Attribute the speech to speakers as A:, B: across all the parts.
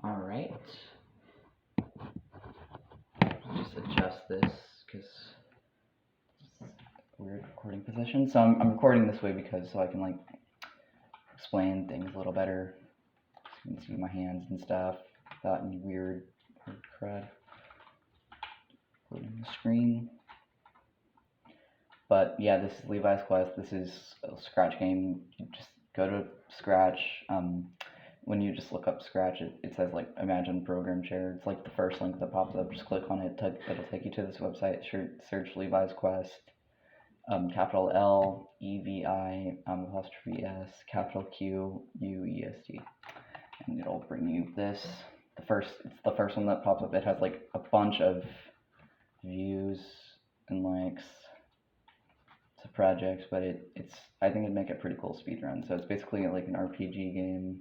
A: Alright. Just adjust this because it's a weird recording position. So I'm recording this way because so I can like explain things a little better. So you can see my hands and stuff without any weird crud. Including the screen. But yeah, this is Levi's Quest. This is a Scratch game. You just go to Scratch. When you just look up Scratch, it says like Imagine Program Share. It's like the first link that pops up. Just click on it. It'll take you to this website. Search Levi's Quest. Capital L E V I apostrophe S capital Q U E S T, and it'll bring you this. It's the first one that pops up. It has like a bunch of views and likes to projects, but I think it'd make a pretty cool speedrun. So it's basically like an RPG game,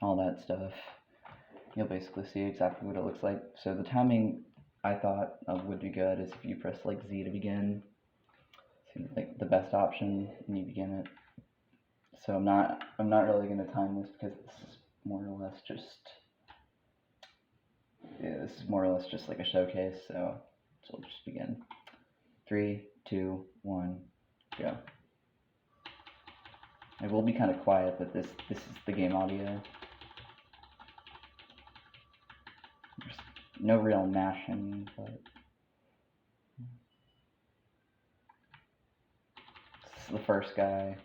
A: all that stuff. You'll basically see exactly what it looks like. So the timing I thought would be good is if you press like Z to begin. Seems like the best option and you begin it. So I'm not really gonna time this because this is more or less just like a showcase. So we'll just begin. 3, 2, 1, go. It will be kind of quiet, but this is the game audio. There's no real mashing, but this is the first guy.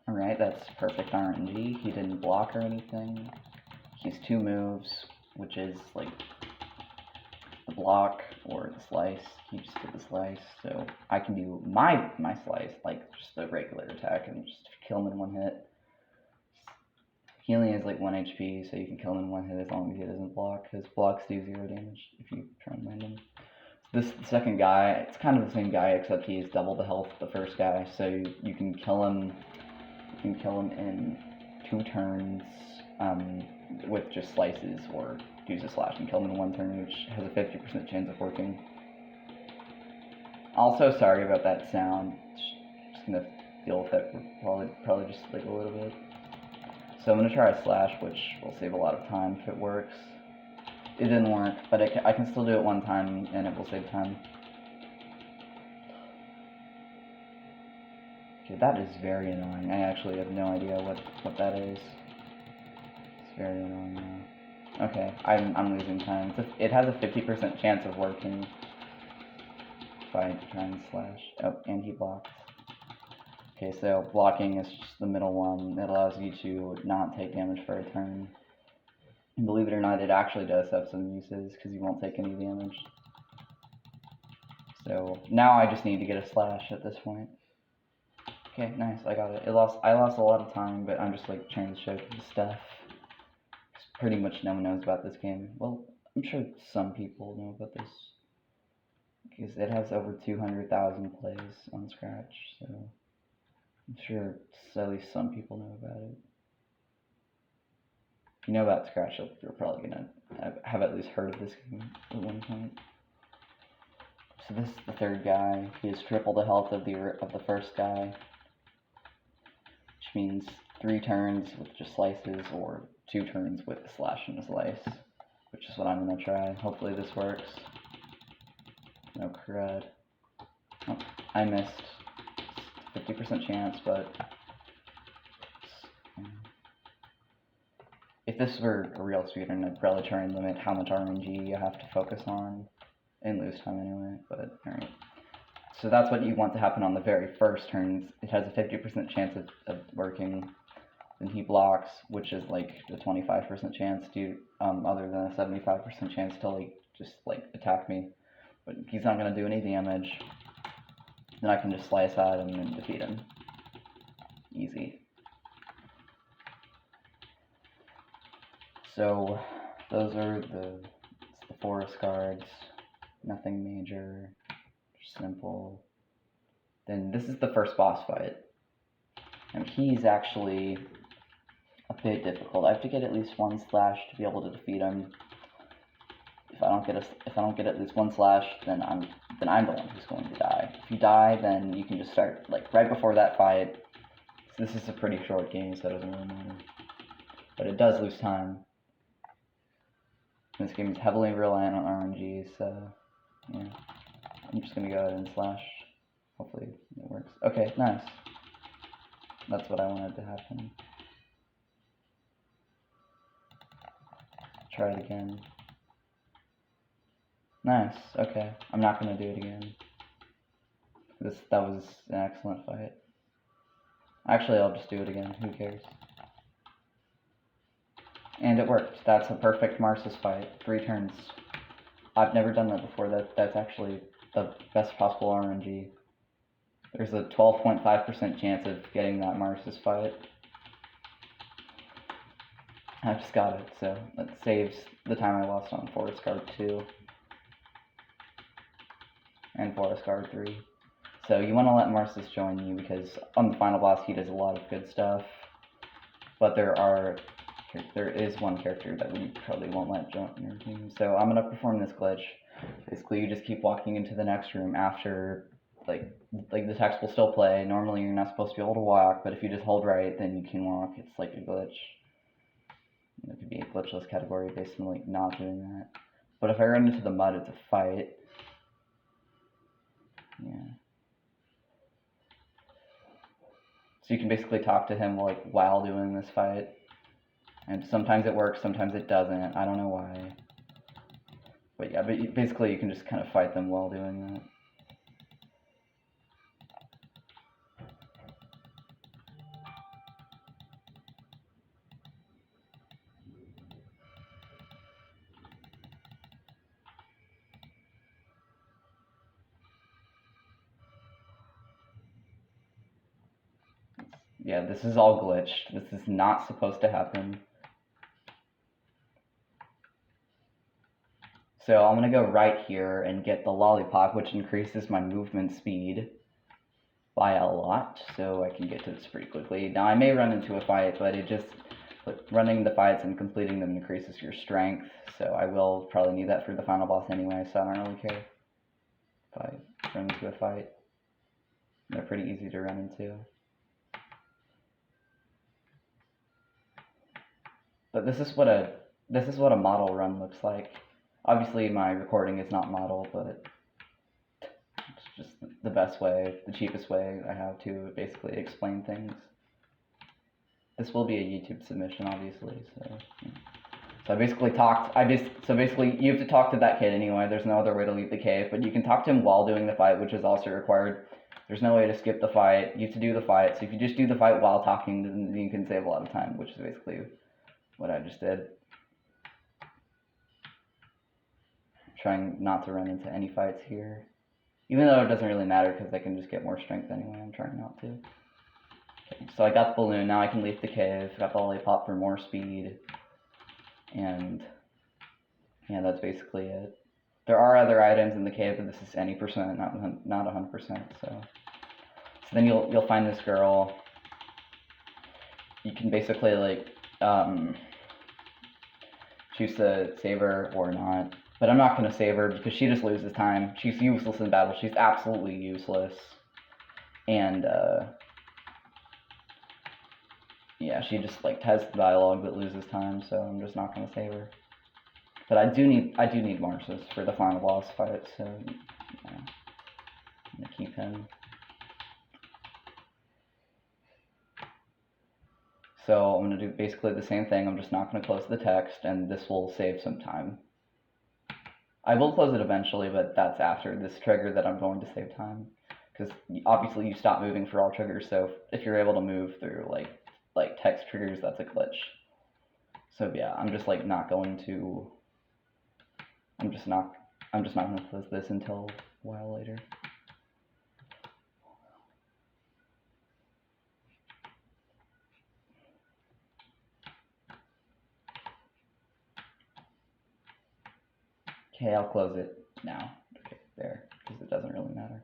A: Alright, that's perfect RNG. He didn't block or anything. He's 2 moves, which is like the block or the slice. He just did the slice, so I can do my slice, like just the regular attack, and just kill him in 1 hit. He only has like 1 HP, so you can kill him in 1 hit as long as he doesn't block. His blocks do 0 damage if you try and land him. This second guy, it's kind of the same guy, except he's double the health of the first guy, so you can kill him. You can kill him in 2 turns with just slices, or use a slash and kill him in 1 turn, which has a 50% chance of working. Also, sorry about that sound. Just gonna deal with it for probably just like a little bit. So I'm gonna try a slash, which will save a lot of time if it works. It didn't work, but I can still do it 1 time, and it will save time. Okay, that is very annoying. I actually have no idea what that is. It's very annoying now. Okay, I'm losing time. It has a 50% chance of working if I try and slash. Oh, and he blocks. Okay, so blocking is just the middle one. It allows you to not take damage for a turn. And believe it or not, it actually does have some uses because you won't take any damage. So now I just need to get a slash at this point. Okay, nice, I got it. I lost a lot of time, but I'm just like trying to show you stuff. Pretty much no one knows about this game. Well, I'm sure some people know about this, because it has over 200,000 plays on Scratch, so I'm sure at least some people know about it. If you know about Scratch, you're probably gonna have at least heard of this game at one point. So this is the third guy. He has triple the health of the first guy, which means 3 turns with just slices, or 2 turns with a slash and a slice, which is what I'm gonna try. Hopefully this works. No crud. Oh, I missed. 50% chance, but if this were a real speedrun, I'd probably try and limit how much RNG you have to focus on and lose time anyway, but alright. So that's what you want to happen on the very first turns. It has a 50% chance of working. Then he blocks, which is like the 25% chance to, other than a 75% chance to just attack me. But he's not gonna do any damage. Then I can just slice at him and defeat him. Easy. So those are the forest cards. Nothing major, just simple. Then this is the first boss fight. And he's actually a bit difficult. I have to get at least 1 slash to be able to defeat him. I don't get at least one slash, then I'm the one who's going to die. If you die, then you can just start like right before that fight. So this is a pretty short game, so it doesn't really matter. But it does lose time. This game is heavily reliant on RNG, so yeah. I'm just gonna go ahead and slash. Hopefully it works. Okay, nice. That's what I wanted to happen. Try it again. Nice, okay. I'm not gonna do it again. That was an excellent fight. Actually, I'll just do it again, who cares? And it worked. That's a perfect Marsus fight. 3 turns. I've never done that before. That's actually the best possible RNG. There's a 12.5% chance of getting that Marsus fight. I just got it, so that saves the time I lost on Forest Guard 2 and Forest Guard 3. So you want to let Marsus join you, because on the final boss he does a lot of good stuff, but there is one character that we probably won't let join your team. So I'm going to perform this glitch. Basically you just keep walking into the next room after, like the text will still play. Normally you're not supposed to be able to walk, but if you just hold right, then you can walk. It's like a glitch. It could be a glitchless category based on like not doing that. But if I run into the mud, it's a fight. Yeah. So you can basically talk to him like while doing this fight. And sometimes it works, sometimes it doesn't. I don't know why. But yeah, basically you can just kind of fight them while doing that. Yeah, this is all glitched. This is not supposed to happen. So I'm going to go right here and get the lollipop, which increases my movement speed by a lot, so I can get to this pretty quickly. Now I may run into a fight, but running the fights and completing them increases your strength, so I will probably need that for the final boss anyway, so I don't really care if I run into a fight. They're pretty easy to run into. But this is what a model run looks like. Obviously my recording is not model, but it's just the best way, the cheapest way I have to basically explain things. This will be a YouTube submission, obviously, so. So I basically so basically you have to talk to that kid anyway. There's no other way to leave the cave, but you can talk to him while doing the fight, which is also required. There's no way to skip the fight. You have to do the fight. So if you just do the fight while talking, then you can save a lot of time, which is basically what I just did. Trying not to run into any fights here. Even though it doesn't really matter because I can just get more strength anyway, I'm trying not to. Okay, so I got the balloon, now I can leave the cave, got the lollipop for more speed, and yeah, that's basically it. There are other items in the cave, but this is any percent, not 100%, so then you'll find this girl. You can basically like choose to save her or not. But I'm not going to save her because she just loses time. She's useless in battle. She's absolutely useless. And, yeah, she just, like, has dialogue that loses time, so I'm just not going to save her. But I do need Marsus for the final boss fight, so, yeah, I'm going to keep him. So I'm going to do basically the same thing. I'm just not going to close the text, and this will save some time. I will close it eventually, but that's after this trigger that I'm going to save time. Because obviously you stop moving for all triggers, so if you're able to move through like text triggers, that's a glitch. So yeah, I'm just like not going to. I'm just not going to close this until a while later. Okay, I'll close it now. Okay, there, because it doesn't really matter.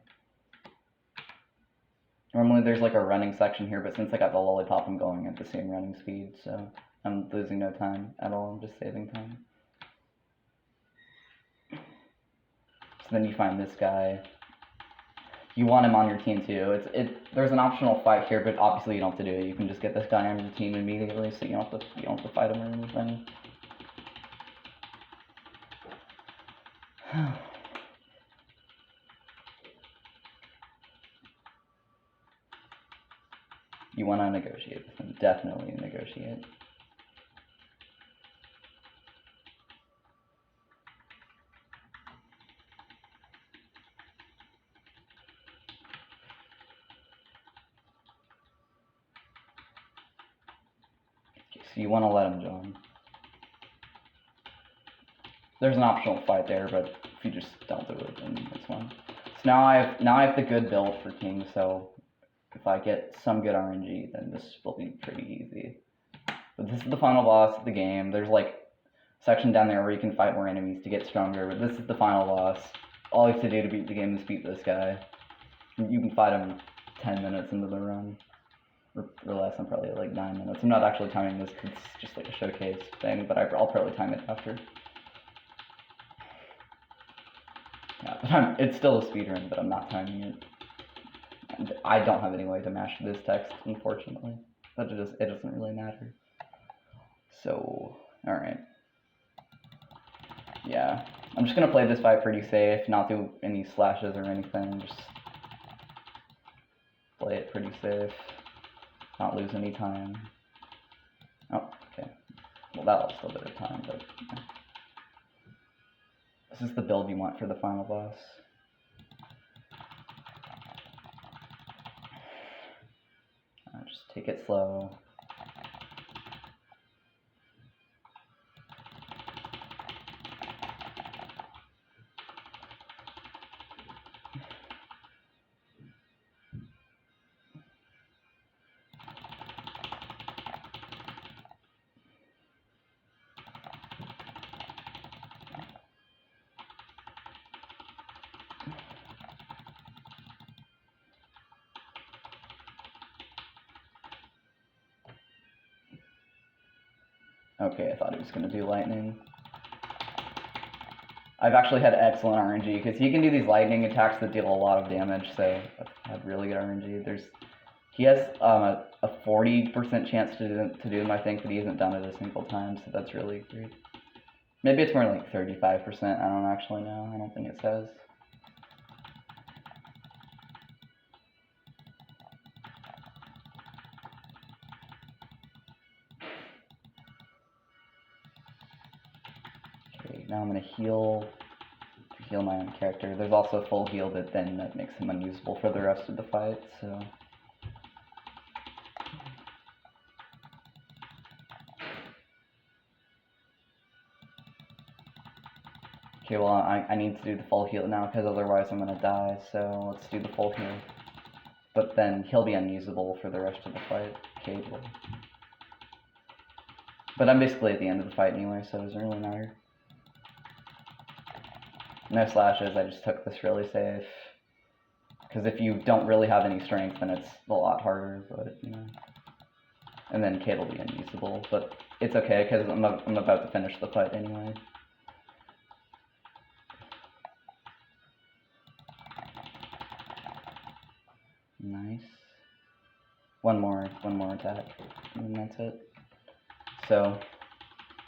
A: Normally there's like a running section here, but since I got the lollipop, I'm going at the same running speed, so I'm losing no time at all. I'm just saving time. then you find this guy. You want him on your team too. There's an optional fight here, but obviously you don't have to do it. You can just get this guy on your team immediately, so you don't have to fight him or anything. You want to negotiate with him. Definitely negotiate. So you want to let him join. There's an optional fight there, but if you just don't do it, then it's fine. So now I have the good build for king. So if I get some good RNG, then this will be pretty easy. But this is the final boss of the game. There's like a section down there where you can fight more enemies to get stronger, but this is the final boss. All you have to do to beat the game is beat this guy. You can fight him 10 minutes into the run. Or less, I'm probably at like 9 minutes. I'm not actually timing this because it's just like a showcase thing, but I'll probably time it after. Yeah, but it's still a speedrun, but I'm not timing it. And I don't have any way to match this text, unfortunately. But it doesn't really matter. So, alright. Yeah, I'm just gonna play this fight pretty safe, not do any slashes or anything, just play it pretty safe. Not lose any time. Oh, okay. Well, that lost a little bit of time, but yeah. This is the build you want for the final boss. Just take it slow. Okay, I thought he was going to do lightning. I've actually had excellent RNG, because he can do these lightning attacks that deal a lot of damage, so I've had really good RNG. He has a 40% chance to do him, I think, but he hasn't done it a single time, so that's really great. Maybe it's more like 35%, I don't actually know, I don't think it says. Now I'm going to heal my own character. There's also full heal, but then that makes him unusable for the rest of the fight, so... Okay, well, I need to do the full heal now, because otherwise I'm going to die, so let's do the full heal. But then he'll be unusable for the rest of the fight. Okay, well... But I'm basically at the end of the fight anyway, so it doesn't really matter. No slashes, I just took this really safe. Because if you don't really have any strength, then it's a lot harder, but, you know. And then Kate will be unusable, but it's okay, because I'm about to finish the fight anyway. Nice. One more attack, and that's it. So,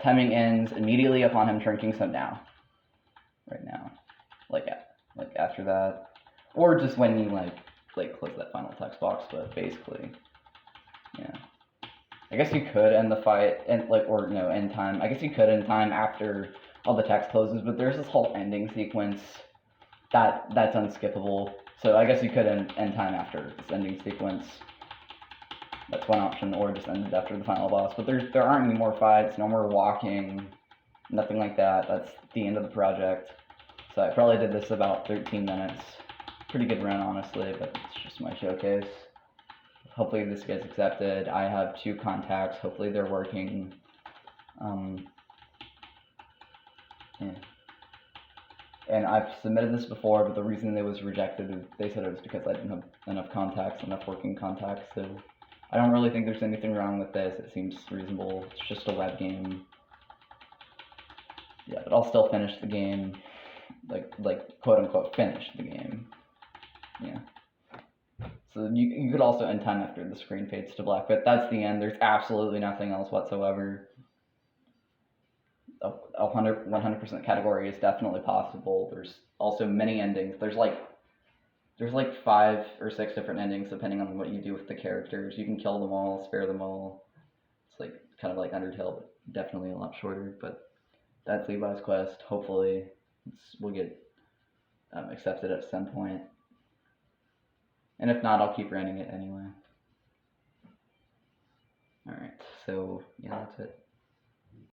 A: timing ends immediately upon him shrinking, so now. Right now, like after that, or just when you like close that final text box. But basically, yeah. I guess you could end the fight and end time. I guess you could end time after all the text closes, but there's this whole ending sequence that's unskippable. So I guess you could end time after this ending sequence. That's one option, or just end it after the final boss. But there aren't any more fights, no more walking. Nothing like that. That's the end of the project. So I probably did this about 13 minutes. Pretty good run, honestly, but it's just my showcase. Hopefully this gets accepted. I have 2 contacts. Hopefully they're working. Yeah. And I've submitted this before, but the reason it was rejected, they said it was because I didn't have enough contacts, enough working contacts. So I don't really think there's anything wrong with this. It seems reasonable. It's just a web game. Yeah, but I'll still finish the game. like quote unquote finish the game. Yeah. So you could also end time after the screen fades to black, but that's the end. There's absolutely nothing else whatsoever. A 100% category is definitely possible. There's also many endings. There's like 5 or 6 different endings depending on what you do with the characters. You can kill them all, spare them all. It's like kind of like Undertale, but definitely a lot shorter. But that's Levi's Quest. Hopefully, we'll get accepted at some point. And if not, I'll keep running it anyway. Alright, so yeah, that's it.